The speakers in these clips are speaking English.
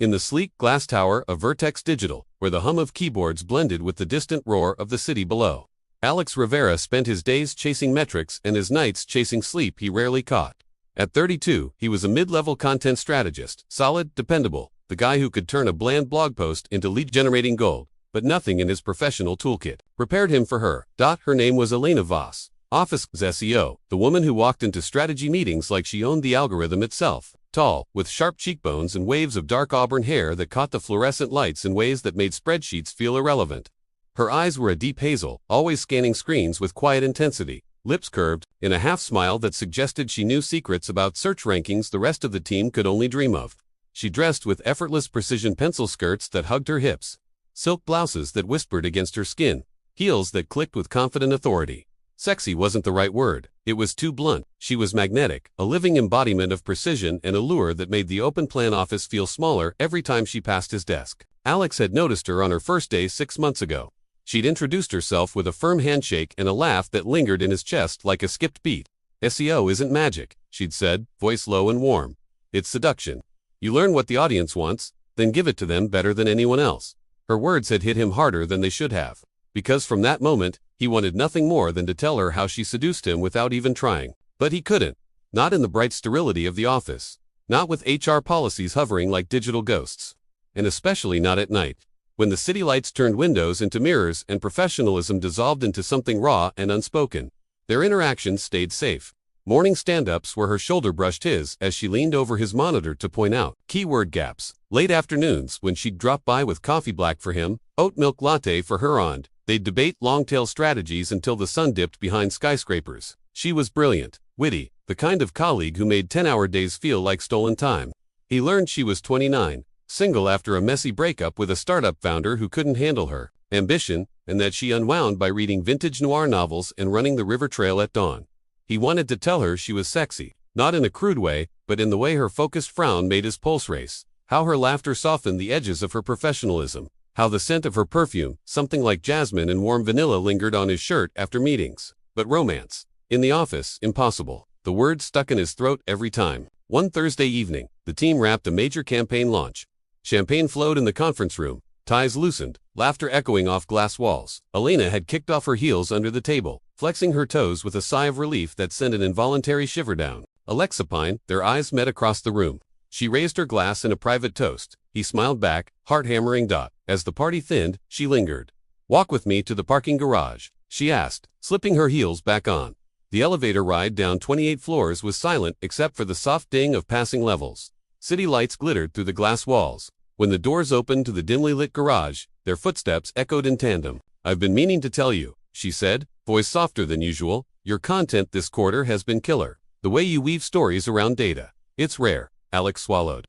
in the sleek glass tower of Vertex Digital, where the hum of keyboards blended with the distant roar of the city below. Alex Rivera spent his days chasing metrics and his nights chasing sleep he rarely caught. At 32, he was a mid-level content strategist, solid, dependable, the guy who could turn a bland blog post into lead-generating gold, but nothing in his professional toolkit prepared him for her. Her name was Elena Voss, Office SEO, the woman who walked into strategy meetings like she owned the algorithm itself. Tall, with sharp cheekbones and waves of dark auburn hair that caught the fluorescent lights in ways that made spreadsheets feel irrelevant. Her eyes were a deep hazel, always scanning screens with quiet intensity, lips curved, in a half-smile that suggested she knew secrets about search rankings the rest of the team could only dream of. She dressed with effortless precision pencil skirts that hugged her hips, silk blouses that whispered against her skin, heels that clicked with confident authority. Sexy wasn't the right word, it was too blunt. She was magnetic, a living embodiment of precision and allure that made the open-plan office feel smaller every time she passed his desk. Alex had noticed her on her first day 6 months ago. She'd introduced herself with a firm handshake and a laugh that lingered in his chest like a skipped beat. SEO isn't magic, she'd said, voice low and warm. It's seduction. You learn what the audience wants, then give it to them better than anyone else. Her words had hit him harder than they should have, because from that moment, he wanted nothing more than to tell her how she seduced him without even trying. But he couldn't. Not in the bright sterility of the office. Not with HR policies hovering like digital ghosts. And especially not at night, when the city lights turned windows into mirrors and professionalism dissolved into something raw and unspoken. Their interactions stayed safe. Morning stand-ups where her shoulder brushed his as she leaned over his monitor to point out keyword gaps. Late afternoons when she'd drop by with coffee black for him, oat milk latte for her aunt, they'd debate long-tail strategies until the sun dipped behind skyscrapers. She was brilliant, witty, the kind of colleague who made 10-hour days feel like stolen time. He learned she was 29, single after a messy breakup with a startup founder who couldn't handle her ambition, and that she unwound by reading vintage noir novels and running the river trail at dawn. He wanted to tell her she was sexy, not in a crude way, but in the way her focused frown made his pulse race, how her laughter softened the edges of her professionalism, how the scent of her perfume, something like jasmine and warm vanilla, lingered on his shirt after meetings. But romance, in the office, impossible. The word stuck in his throat every time. One Thursday evening, the team wrapped a major campaign launch. Champagne flowed in the conference room, ties loosened, laughter echoing off glass walls. Elena had kicked off her heels under the table, flexing her toes with a sigh of relief that sent an involuntary shiver down Alexapine. Their eyes met across the room. She raised her glass in a private toast. He smiled back, heart-hammering. As the party thinned, she lingered. "Walk with me to the parking garage," she asked, slipping her heels back on. The elevator ride down 28 floors was silent except for the soft ding of passing levels. City lights glittered through the glass walls. When the doors opened to the dimly lit garage, their footsteps echoed in tandem. "I've been meaning to tell you," she said, voice softer than usual. "Your content this quarter has been killer. The way you weave stories around data. It's rare." Alex swallowed.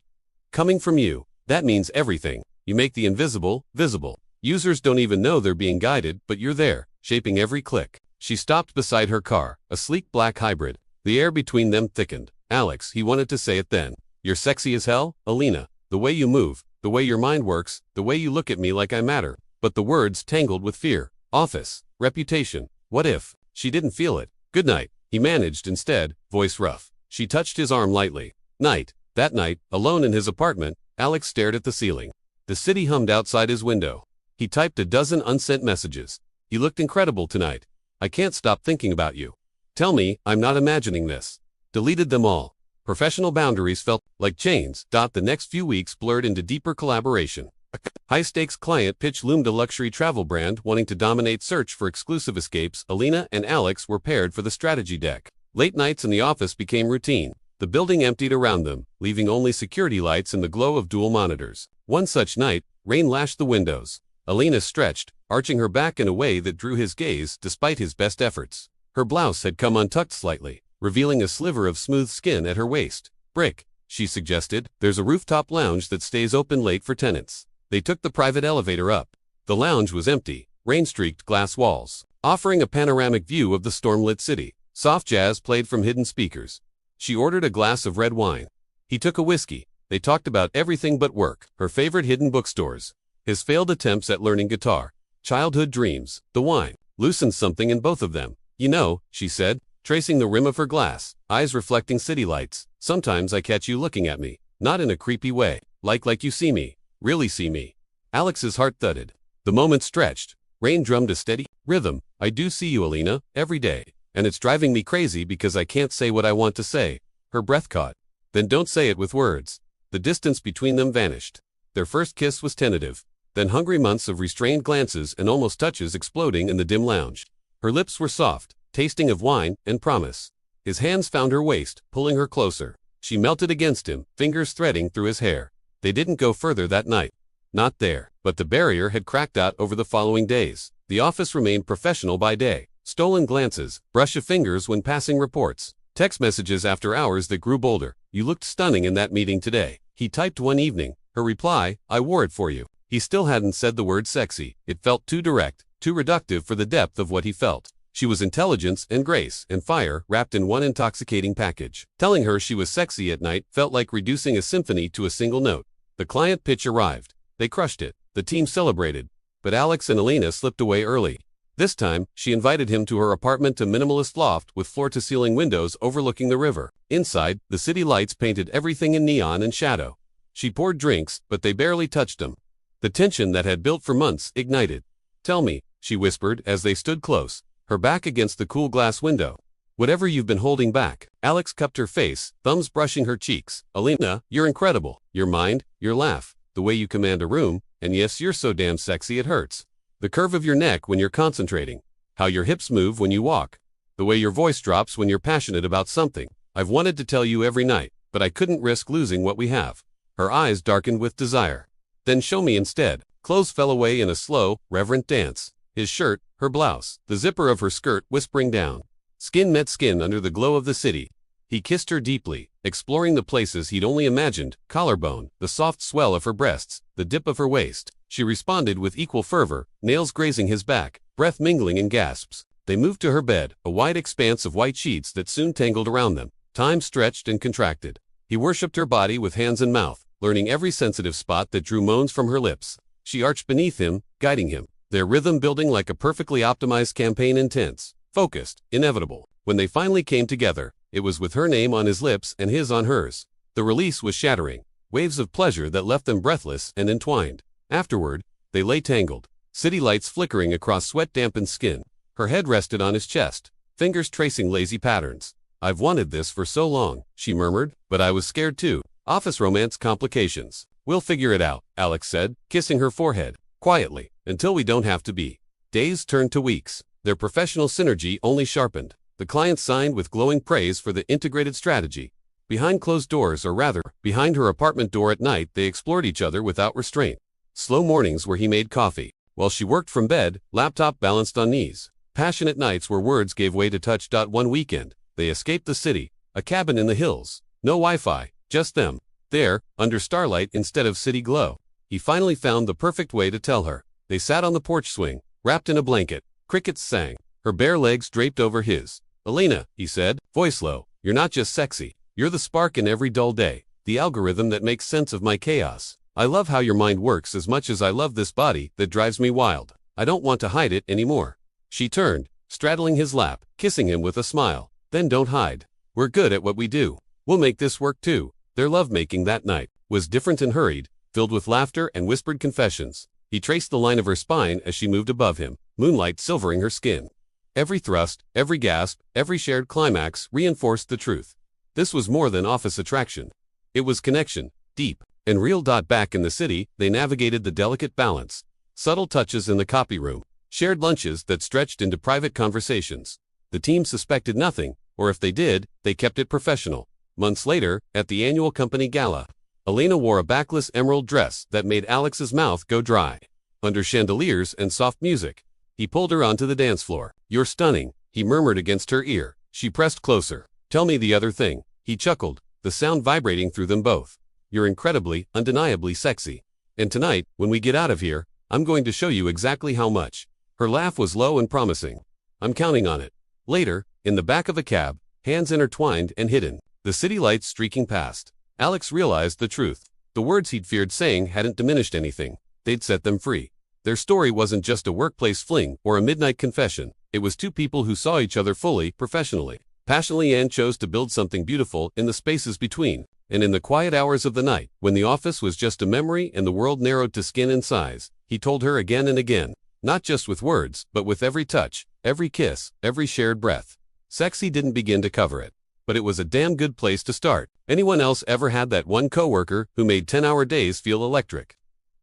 "Coming from you, that means everything. You make the invisible, visible. Users don't even know they're being guided, but you're there, shaping every click." She stopped beside her car, a sleek black hybrid. The air between them thickened. "Alex," he wanted to say it then. "You're sexy as hell, Elena. The way you move, the way your mind works, the way you look at me like I matter." But the words tangled with fear. Office, reputation. What if? She didn't feel it. "Good night," he managed instead, voice rough. She touched his arm lightly. Night. That night, alone in his apartment, Alex stared at the ceiling. The city hummed outside his window. He typed a dozen unsent messages. "You looked incredible tonight. I can't stop thinking about you. Tell me I'm not imagining this." Deleted them all. Professional boundaries felt like chains. The next few weeks blurred into deeper collaboration. A high-stakes client pitch loomed, a luxury travel brand wanting to dominate search for exclusive escapes. Elena and Alex were paired for the strategy deck. Late nights in the office became routine. The building emptied around them, leaving only security lights and the glow of dual monitors. One such night, rain lashed the windows. Elena stretched, arching her back in a way that drew his gaze despite his best efforts. Her blouse had come untucked slightly, revealing a sliver of smooth skin at her waist. "Brick," she suggested. "There's a rooftop lounge that stays open late for tenants." They took the private elevator up. The lounge was empty, rain-streaked glass walls, offering a panoramic view of the storm-lit city. Soft jazz played from hidden speakers. She ordered a glass of red wine. He took a whiskey. They talked about everything but work, her favorite hidden bookstores, his failed attempts at learning guitar, childhood dreams. The wine loosened something in both of them. "You know," she said, tracing the rim of her glass, eyes reflecting city lights, "sometimes I catch you looking at me, not in a creepy way, Like you see me. Really see me. Alex's heart thudded. The moment stretched. Rain drummed a steady rhythm. I do see you, Elena, every day. And it's driving me crazy because I can't say what I want to say. Her breath caught. Then don't say it with words. The distance between them vanished. Their first kiss was tentative. Then hungry months of restrained glances and almost touches exploding in the dim lounge. Her lips were soft, tasting of wine and promise. His hands found her waist, pulling her closer. She melted against him, fingers threading through his hair. They didn't go further that night. Not there. But the barrier had cracked out over the following days. The office remained professional by day. Stolen glances, brush of fingers when passing reports. Text messages after hours that grew bolder. You looked stunning in that meeting today. He typed one evening. Her reply, I wore it for you. He still hadn't said the word sexy. It felt too direct, too reductive for the depth of what he felt. She was intelligence and grace and fire wrapped in one intoxicating package. Telling her she was sexy at night felt like reducing a symphony to a single note. The client pitch arrived. They crushed it. The team celebrated. But Alex and Elena slipped away early. This time, she invited him to her apartment, a minimalist loft with floor-to-ceiling windows overlooking the river. Inside, the city lights painted everything in neon and shadow. She poured drinks, but they barely touched them. The tension that had built for months ignited. Tell me, she whispered as they stood close, her back against the cool glass window. Whatever you've been holding back. Alex cupped her face, thumbs brushing her cheeks. Elena, you're incredible. Your mind, your laugh, the way you command a room, and yes, you're so damn sexy it hurts. The curve of your neck when you're concentrating. How your hips move when you walk. The way your voice drops when you're passionate about something. I've wanted to tell you every night, but I couldn't risk losing what we have. Her eyes darkened with desire. Then show me instead. Clothes fell away in a slow, reverent dance. His shirt, her blouse, the zipper of her skirt whispering down. Skin met skin under the glow of the city. He kissed her deeply, exploring the places he'd only imagined, collarbone, the soft swell of her breasts, the dip of her waist. She responded with equal fervor, nails grazing his back, breath mingling in gasps. They moved to her bed, a wide expanse of white sheets that soon tangled around them. Time stretched and contracted. He worshipped her body with hands and mouth, learning every sensitive spot that drew moans from her lips. She arched beneath him, guiding him, their rhythm building like a perfectly optimized campaign, intense, focused, inevitable. When they finally came together, it was with her name on his lips and his on hers. The release was shattering, waves of pleasure that left them breathless and entwined. Afterward, they lay tangled, city lights flickering across sweat-dampened skin. Her head rested on his chest, fingers tracing lazy patterns. I've wanted this for so long, she murmured, but I was scared too. Office romance complications. We'll figure it out, Alex said, kissing her forehead, quietly, until we don't have to be. Days turned to weeks. Their professional synergy only sharpened. The client signed with glowing praise for the integrated strategy. Behind closed doors, or rather, behind her apartment door at night, they explored each other without restraint. Slow mornings where he made coffee, while she worked from bed, laptop balanced on knees. Passionate nights where words gave way to touch. One weekend, they escaped the city, a cabin in the hills. No Wi-Fi, just them. There, under starlight instead of city glow. He finally found the perfect way to tell her. They sat on the porch swing, wrapped in a blanket. Crickets sang, her bare legs draped over his. Elena, he said, voice low, you're not just sexy. You're the spark in every dull day, the algorithm that makes sense of my chaos. I love how your mind works as much as I love this body that drives me wild. I don't want to hide it anymore. She turned, straddling his lap, kissing him with a smile. Then don't hide. We're good at what we do. We'll make this work too. Their lovemaking that night was different and hurried, filled with laughter and whispered confessions. He traced the line of her spine as she moved above him, moonlight silvering her skin. Every thrust, every gasp, every shared climax reinforced the truth. This was more than office attraction. It was connection, deep and real. Back in the city, they navigated the delicate balance. Subtle touches in the copy room, shared lunches that stretched into private conversations. The team suspected nothing, or if they did, they kept it professional. Months later, at the annual company gala, Elena wore a backless emerald dress that made Alex's mouth go dry. Under chandeliers and soft music, he pulled her onto the dance floor. You're stunning, he murmured against her ear. She pressed closer. Tell me the other thing, he chuckled, the sound vibrating through them both. You're incredibly, undeniably sexy. And tonight, when we get out of here, I'm going to show you exactly how much. Her laugh was low and promising. I'm counting on it. Later, in the back of a cab, hands intertwined and hidden, the city lights streaking past, Alex realized the truth. The words he'd feared saying hadn't diminished anything. They'd set them free. Their story wasn't just a workplace fling or a midnight confession. It was two people who saw each other fully, professionally, passionately, and chose to build something beautiful in the spaces between. And in the quiet hours of the night, when the office was just a memory and the world narrowed to skin and size, he told her again and again, not just with words, but with every touch, every kiss, every shared breath. Sexy didn't begin to cover it, but it was a damn good place to start. Anyone else ever had that one coworker who made 10-hour days feel electric?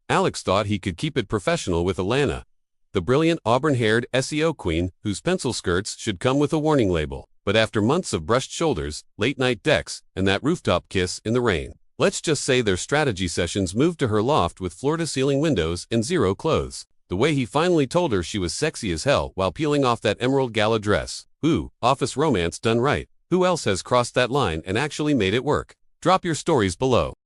Alex thought he could keep it professional with Elena, the brilliant auburn-haired SEO queen whose pencil skirts should come with a warning label. But after months of brushed shoulders, late-night decks, and that rooftop kiss in the rain, let's just say their strategy sessions moved to her loft with floor-to-ceiling windows and zero clothes. The way he finally told her she was sexy as hell while peeling off that emerald gala dress. Ooh, office romance done right. Who else has crossed that line and actually made it work? Drop your stories below.